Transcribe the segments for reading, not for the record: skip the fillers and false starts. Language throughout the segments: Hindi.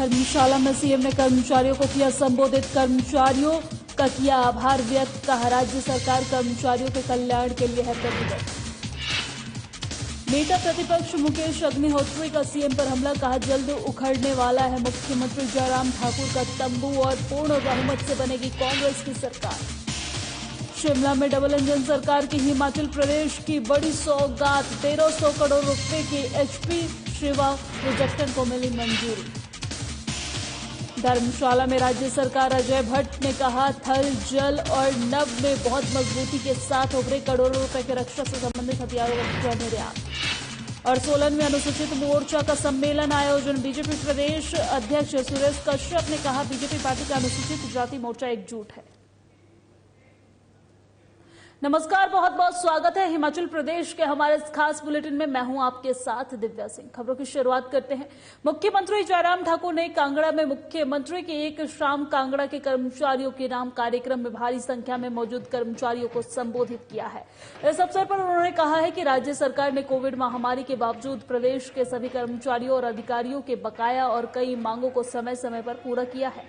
धर्मशाला में सीएम ने कर्मचारियों को किया संबोधित, कर्मचारियों का किया आभार व्यक्त, कहा राज्य सरकार कर्मचारियों के कल्याण के लिए है प्रतिबद्ध। नेता प्रतिपक्ष मुकेश अग्निहोत्री का सीएम पर हमला, कहा जल्द उखड़ने वाला है मुख्यमंत्री जयराम ठाकुर का तंबू और पूर्ण बहुमत से बनेगी कांग्रेस की सरकार। शिमला में डबल इंजन सरकार की हिमाचल प्रदेश की बड़ी सौगात, 1300 करोड़ रुपए की एचपी शिवा प्रोजेक्ट को मिली मंजूरी। धर्मशाला में राज्य सरकार अजय भट्ट ने कहा थल, जल और नभ में बहुत मजबूती के साथ उभरे, करोड़ों रुपए के रक्षा से संबंधित हथियारों का किया निर्यात। और सोलन में अनुसूचित मोर्चा का सम्मेलन आयोजन, बीजेपी प्रदेश अध्यक्ष सुरेश कश्यप ने कहा बीजेपी पार्टी का अनुसूचित जाति मोर्चा एकजुट है। नमस्कार, बहुत बहुत स्वागत है हिमाचल प्रदेश के हमारे इस खास बुलेटिन में। मैं हूं आपके साथ दिव्या सिंह। खबरों की शुरुआत करते हैं। मुख्यमंत्री जयराम ठाकुर ने कांगड़ा में मुख्यमंत्री की एक शाम कांगड़ा के कर्मचारियों के नाम कार्यक्रम में भारी संख्या में मौजूद कर्मचारियों को संबोधित किया है। इस अवसर पर उन्होंने कहा है कि राज्य सरकार ने कोविड महामारी के बावजूद प्रदेश के सभी कर्मचारियों और अधिकारियों के बकाया और कई मांगों को समय समय पर पूरा किया है।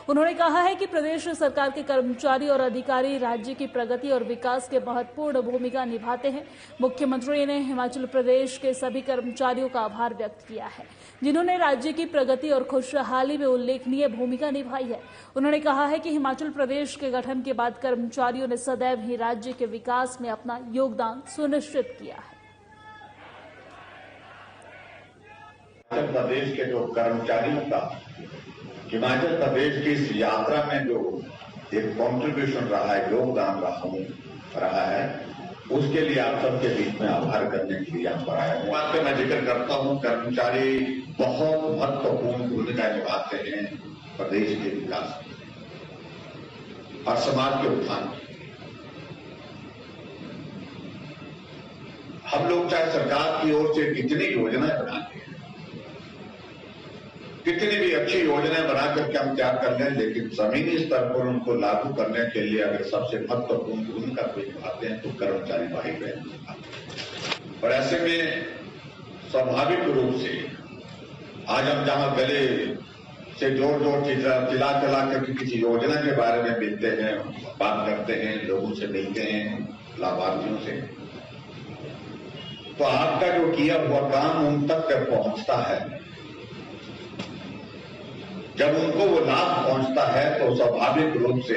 उन्होंने कहा है कि प्रदेश सरकार के कर्मचारी और अधिकारी राज्य की प्रगति और विकास के महत्वपूर्ण भूमिका निभाते हैं। मुख्यमंत्री ने हिमाचल प्रदेश के सभी कर्मचारियों का आभार व्यक्त किया है जिन्होंने राज्य की प्रगति और खुशहाली में उल्लेखनीय भूमिका निभाई है। उन्होंने कहा है कि हिमाचल प्रदेश के गठन के बाद कर्मचारियों ने सदैव ही राज्य के विकास में अपना योगदान सुनिश्चित किया है। हिमाचल प्रदेश के जो कर्मचारियों का हिमाचल प्रदेश की इस यात्रा में जो एक कॉन्ट्रीब्यूशन रहा है, योगदान रहा है, उसके लिए आप सबके बीच में आभार करने के लिए यहाँ पर आया हूँ। बात पे मैं जिक्र करता हूँ, कर्मचारी बहुत महत्वपूर्ण भूमिका निभाते हैं प्रदेश के विकास में और समाज के उत्थान में। हम लोग चाहे सरकार की ओर से कितनी योजनाएं बनाते हैं, कितनी भी अच्छी योजनाएं बना करके हम तैयार कर लें, लेकिन जमीनी स्तर पर उनको लागू करने के लिए अगर सबसे महत्वपूर्ण भूमिका कोई निभाते हैं तो कर्मचारी भाई बहन निभाते हैं। और ऐसे में स्वाभाविक रूप से आज हम जहां गले से जोर जोर चिल्ला करके किसी योजना के बारे में मिलते हैं, बात करते हैं, लोगों से मिलते हैं, लाभार्थियों से, तो आपका जो किया हुआ काम उन तक पहुंचता है। जब उनको वो लाभ पहुंचता है तो स्वाभाविक रूप से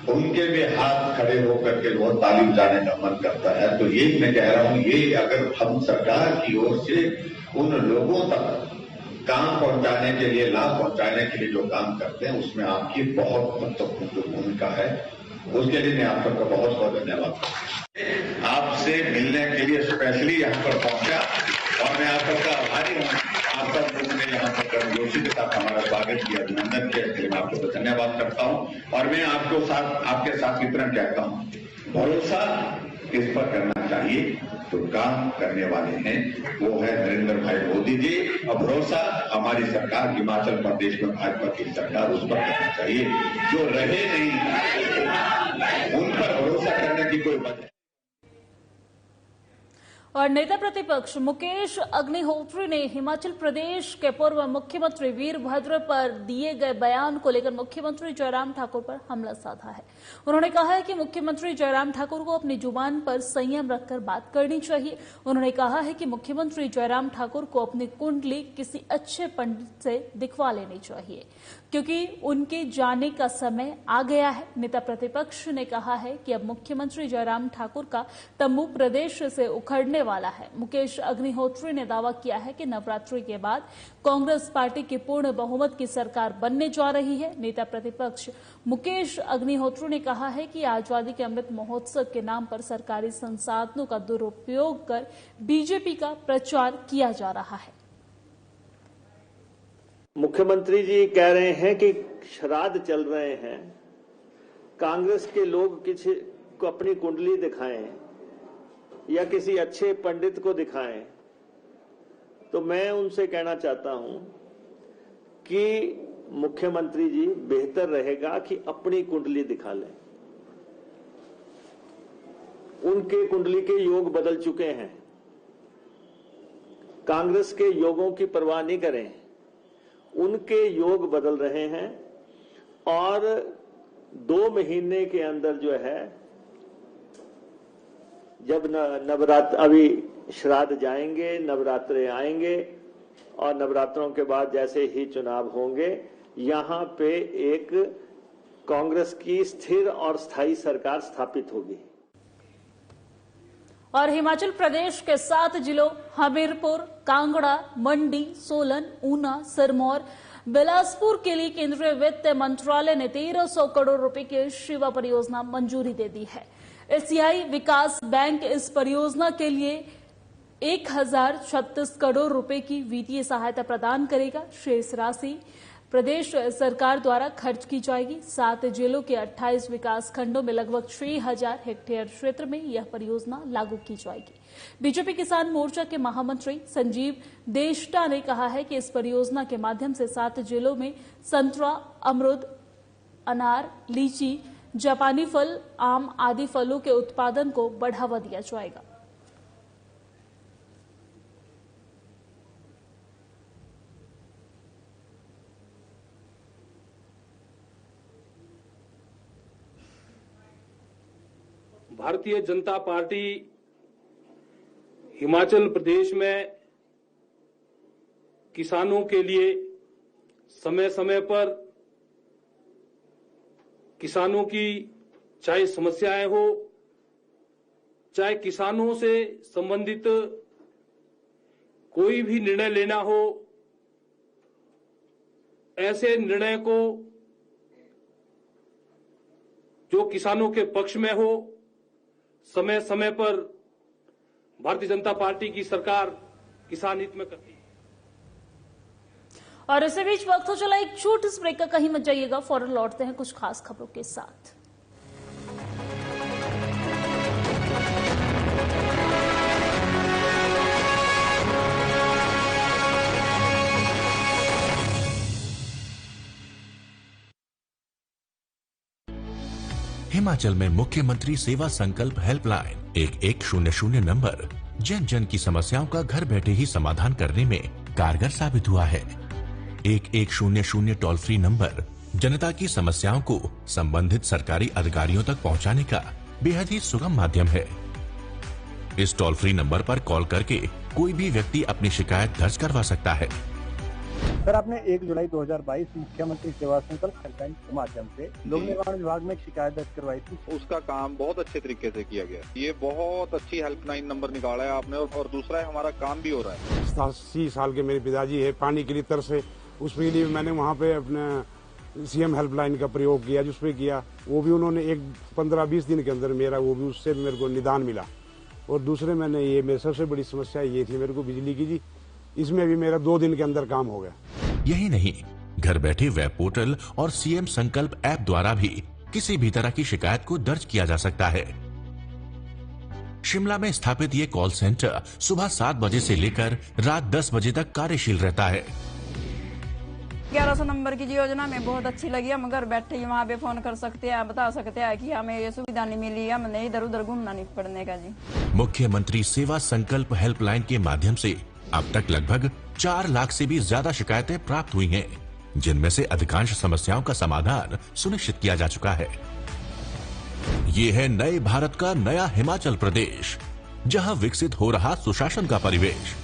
उनके भी हाथ खड़े होकर के वो ताली बजाने का मन करता है। तो ये मैं कह रहा हूं, ये अगर हम सरकार की ओर से उन लोगों तक काम पहुंचाने के लिए, लाभ पहुंचाने के लिए जो काम करते हैं, उसमें आपकी बहुत महत्वपूर्ण भूमिका है। उसके लिए मैं आप सबका बहुत बहुत धन्यवाद। आपसे मिलने के लिए स्पेशली यहाँ पर पहुंचा और मैं आप सबका आभारी हूँ। आप सब लोगों ने यहाँ पर गर्मजोशी के साथ हमारा स्वागत किया, अभिनंदन किया, इसके लिए मैं आपको धन्यवाद करता हूँ। और मैं आपके साथ इतना कहता हूँ, भरोसा किस पर करना चाहिए, तो काम करने वाले हैं वो है नरेंद्र भाई मोदी जी। और भरोसा हमारी सरकार हिमाचल प्रदेश में भाजपा की सरकार उस पर करना चाहिए। जो रहे नहीं उन पर भरोसा करने की कोई वजह। और नेता प्रतिपक्ष मुकेश अग्निहोत्री ने हिमाचल प्रदेश के पूर्व मुख्यमंत्री वीरभद्र पर दिए गए बयान को लेकर मुख्यमंत्री जयराम ठाकुर पर हमला साधा है। उन्होंने कहा है कि मुख्यमंत्री जयराम ठाकुर को अपनी जुबान पर संयम रखकर बात करनी चाहिए। उन्होंने कहा है कि मुख्यमंत्री जयराम ठाकुर को अपनी कुंडली किसी अच्छे पंडित से दिखवा लेनी चाहिए क्योंकि उनके जाने का समय आ गया है। नेता प्रतिपक्ष ने कहा है कि अब मुख्यमंत्री जयराम ठाकुर का तंबू प्रदेश से उखड़ने वाला है। मुकेश अग्निहोत्री ने दावा किया है कि नवरात्रि के बाद कांग्रेस पार्टी की पूर्ण बहुमत की सरकार बनने जा रही है। नेता प्रतिपक्ष मुकेश अग्निहोत्री ने कहा है कि आजादी के अमृत महोत्सव के नाम पर सरकारी संसाधनों का दुरुपयोग कर बीजेपी का प्रचार किया जा रहा है। मुख्यमंत्री जी कह रहे हैं कि श्राद्ध चल रहे हैं, कांग्रेस के लोग किसी को अपनी कुंडली दिखाएं या किसी अच्छे पंडित को दिखाएं, तो मैं उनसे कहना चाहता हूं कि मुख्यमंत्री जी बेहतर रहेगा कि अपनी कुंडली दिखा लें। उनके कुंडली के योग बदल चुके हैं। कांग्रेस के योगों की परवाह नहीं करें। उनके योग बदल रहे हैं और 2 महीने के अंदर जो है, जब नवरात्र, अभी श्राद्ध जाएंगे, नवरात्रे आएंगे और नवरात्रों के बाद जैसे ही चुनाव होंगे, यहां पे एक कांग्रेस की स्थिर और स्थायी सरकार स्थापित होगी। और हिमाचल प्रदेश के 7 जिलों हमीरपुर, कांगड़ा, मंडी, सोलन, ऊना, सिरमौर, बिलासपुर के लिए केंद्रीय वित्त मंत्रालय ने 1300 करोड़ रुपए की शिवा परियोजना मंजूरी दे दी है। एशियाई विकास बैंक इस परियोजना के लिए 1036 करोड़ रुपए की वित्तीय सहायता प्रदान करेगा। शेष राशि प्रदेश सरकार द्वारा खर्च की जाएगी। 7 जिलों के 28 विकास खंडों में लगभग 6000 हेक्टेयर क्षेत्र में यह परियोजना लागू की जाएगी। बीजेपी किसान मोर्चा के महामंत्री संजीव देष्टा ने कहा है कि इस परियोजना के माध्यम से 7 जिलों में संतरा, अमरूद, अनार, लीची, जापानी फल, आम आदि फलों के उत्पादन को बढ़ावा दिया जाएगा। भारतीय जनता पार्टी हिमाचल प्रदेश में किसानों के लिए समय समय पर किसानों की चाहे समस्याएं हो, चाहे किसानों से संबंधित कोई भी निर्णय लेना हो, ऐसे निर्णय को जो किसानों के पक्ष में हो, समय समय पर भारतीय जनता पार्टी की सरकार किसान हित में करती है। और इसी बीच वक्त हो चला एक छोटे से ब्रेक का, कहीं मत जाइएगा। फौरन लौटते हैं कुछ खास खबरों के साथ। हिमाचल में मुख्यमंत्री सेवा संकल्प हेल्पलाइन 1100 नंबर जन जन की समस्याओं का घर बैठे ही समाधान करने में कारगर साबित हुआ है। 1100 टोल फ्री नंबर जनता की समस्याओं को संबंधित सरकारी अधिकारियों तक पहुंचाने का बेहद ही सुगम माध्यम है। इस टोल फ्री नंबर पर कॉल करके कोई भी व्यक्ति अपनी शिकायत दर्ज करवा सकता है। सर, आपने 1 जुलाई 2022 मुख्यमंत्री सेवा संकल्प हेल्पलाइन के माध्यम से लोक निर्माण विभाग में एक शिकायत दर्ज करवाई थी। उसका काम बहुत अच्छे तरीके से किया गया। ये बहुत अच्छी हेल्पलाइन नंबर निकाला है आपने, और दूसरा है हमारा काम भी हो रहा है। 87 साल के मेरे पिताजी है, पानी के लिए तरसे, उसके लिए मैंने वहाँ पे अपने सीएम हेल्पलाइन का प्रयोग किया, जिसपे किया वो भी उन्होंने 15-20 दिन के अंदर मेरा वो भी उससे मेरे को निदान मिला। और दूसरे मैंने ये मेरी सबसे बड़ी समस्या ये थी मेरे को बिजली की जी, इसमें भी मेरा 2 दिन के अंदर काम हो गया। यही नहीं, घर बैठे वेब पोर्टल और सीएम संकल्प ऐप द्वारा भी किसी भी तरह की शिकायत को दर्ज किया जा सकता है। शिमला में स्थापित ये कॉल सेंटर सुबह 7 बजे से लेकर रात 10 बजे तक कार्यशील रहता है। 1100 नंबर की योजना में बहुत अच्छी लगी। हम घर बैठे ही वहाँ पे फोन कर सकते हैं, बता सकते हैं कि हमें ये सुविधा नहीं मिली, हमें इधर उधर घूमना नहीं पड़ने का जी। मुख्यमंत्री सेवा संकल्प हेल्पलाइन के माध्यम से अब तक लगभग 4 लाख से भी ज्यादा शिकायतें प्राप्त हुई हैं, जिनमें से अधिकांश समस्याओं का समाधान सुनिश्चित किया जा चुका है। ये है नए भारत का नया हिमाचल प्रदेश, जहां विकसित हो रहा सुशासन का परिवेश।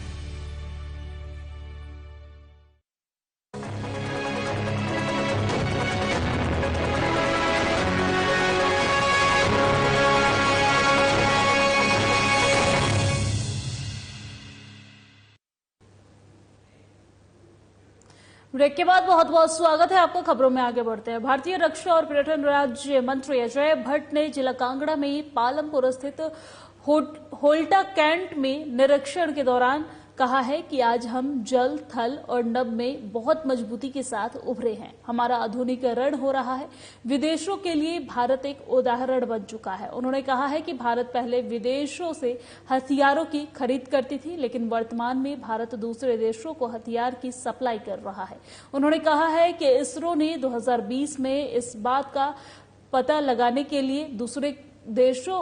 ब्रेक के बाद बहुत बहुत स्वागत है आपको। खबरों में आगे बढ़ते हैं। भारतीय रक्षा और पर्यटन राज्य मंत्री अजय भट्ट ने जिला कांगड़ा में पालमपुर स्थित होल्टा कैंट में निरीक्षण के दौरान कहा है कि आज हम जल, थल और नभ में बहुत मजबूती के साथ उभरे हैं। हमारा आधुनिकीकरण हो रहा है। विदेशों के लिए भारत एक उदाहरण बन चुका है। उन्होंने कहा है कि भारत पहले विदेशों से हथियारों की खरीद करती थी, लेकिन वर्तमान में भारत दूसरे देशों को हथियार की सप्लाई कर रहा है। उन्होंने कहा है कि इसरो ने 2020 में इस बात का पता लगाने के लिए दूसरे देशों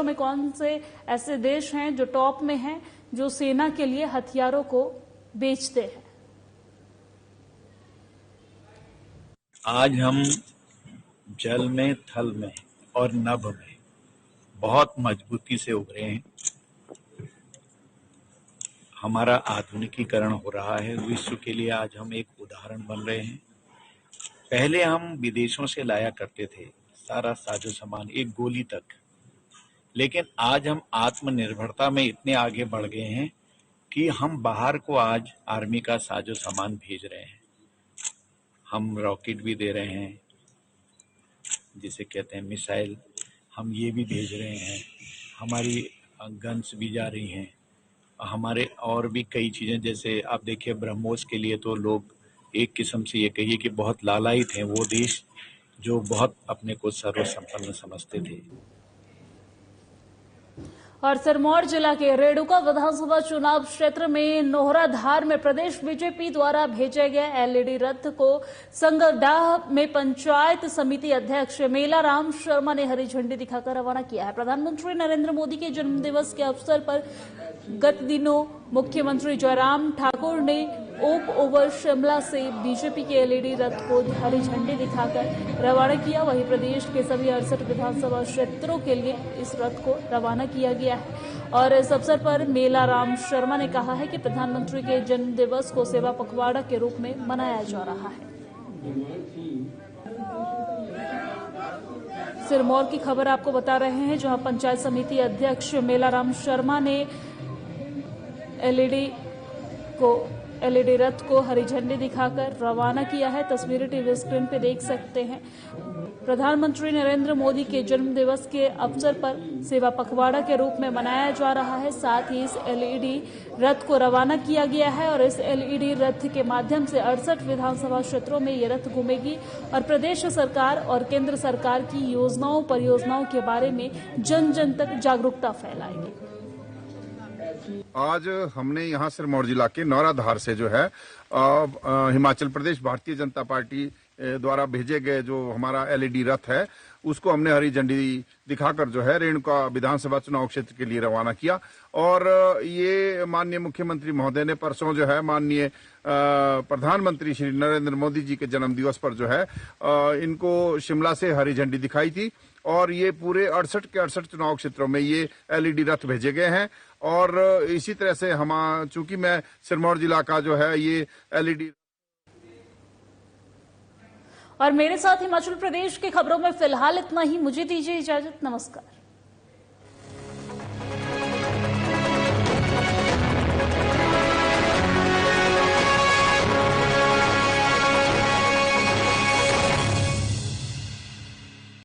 में कौन से ऐसे देश हैं जो टॉप में हैं, जो सेना के लिए हथियारों को बेचते हैं। आज हम जल में, थल में और नभ में बहुत मजबूती से उभरे हैं। हमारा आधुनिकीकरण हो रहा है। विश्व के लिए आज हम एक उदाहरण बन रहे हैं। पहले हम विदेशों से लाया करते थे सारा साजो सामान, एक गोली तक, लेकिन आज हम आत्मनिर्भरता में इतने आगे बढ़ गए हैं कि हम बाहर को आज आर्मी का साजो सामान भेज रहे हैं। हम रॉकेट भी दे रहे हैं, जिसे कहते हैं मिसाइल, हम ये भी भेज रहे हैं। हमारी गन्स भी जा रही हैं। हमारे और भी कई चीज़ें, जैसे आप देखिए ब्रह्मोस के लिए तो लोग एक किस्म से ये कहिए कि बहुत लालायित हैं, वो देश जो बहुत अपने को सर्वसंपन्न समझते थे। और सिरमौर जिला के रेणुका विधानसभा चुनाव क्षेत्र में नोहराधार में प्रदेश बीजेपी द्वारा भेजे गए एलईडी रथ को संगडाह में पंचायत समिति अध्यक्ष मेलाराम शर्मा ने हरी झंडी दिखाकर रवाना किया है। प्रधानमंत्री नरेंद्र मोदी के जन्मदिवस के अवसर पर गत दिनों मुख्यमंत्री जयराम ठाकुर ने ओक ओवर शिमला से बीजेपी के एलईडी रथ को हरी झंडी दिखाकर रवाना किया। वहीं प्रदेश के सभी 68 विधानसभा क्षेत्रों के लिए इस रथ को रवाना किया गया है। और इस अवसर पर मेलाराम शर्मा ने कहा है कि प्रधानमंत्री के जन्म दिवस को सेवा पखवाड़ा के रूप में मनाया जा रहा है। सिरमौर की खबर आपको बता रहे हैं, जहां पंचायत समिति अध्यक्ष मेलाराम शर्मा ने एलईडी रथ को हरी झंडी दिखाकर रवाना किया है। तस्वीरें टीवी स्क्रीन पे देख सकते हैं। प्रधानमंत्री नरेंद्र मोदी के जन्म दिवस के अवसर पर सेवा पखवाड़ा के रूप में मनाया जा रहा है। साथ ही इस एलईडी रथ को रवाना किया गया है और इस एलईडी रथ के माध्यम से 68 विधानसभा क्षेत्रों में ये रथ घूमेगी और प्रदेश सरकार और केंद्र सरकार की योजनाओं परियोजनाओं के बारे में जन जन तक जागरूकता फैलाएगी। आज हमने यहाँ सिरमौर जिला के नौराधार से जो है हिमाचल प्रदेश भारतीय जनता पार्टी द्वारा भेजे गए जो हमारा एलईडी रथ है, उसको हमने हरी झंडी दिखाकर जो है रेणुका विधानसभा चुनाव क्षेत्र के लिए रवाना किया। और ये माननीय मुख्यमंत्री महोदय ने परसों जो है माननीय प्रधानमंत्री श्री नरेंद्र मोदी जी के जन्म दिवस पर जो है इनको शिमला से हरी झंडी दिखाई थी। और ये पूरे 68 के 68 चुनाव क्षेत्रों में ये एलईडी रथ भेजे गए हैं। और इसी तरह से चूंकि मैं सिरमौर जिला का जो है ये एलईडी। और मेरे साथ हिमाचल प्रदेश की खबरों में फिलहाल इतना ही। मुझे दीजिए इजाजत। नमस्कार।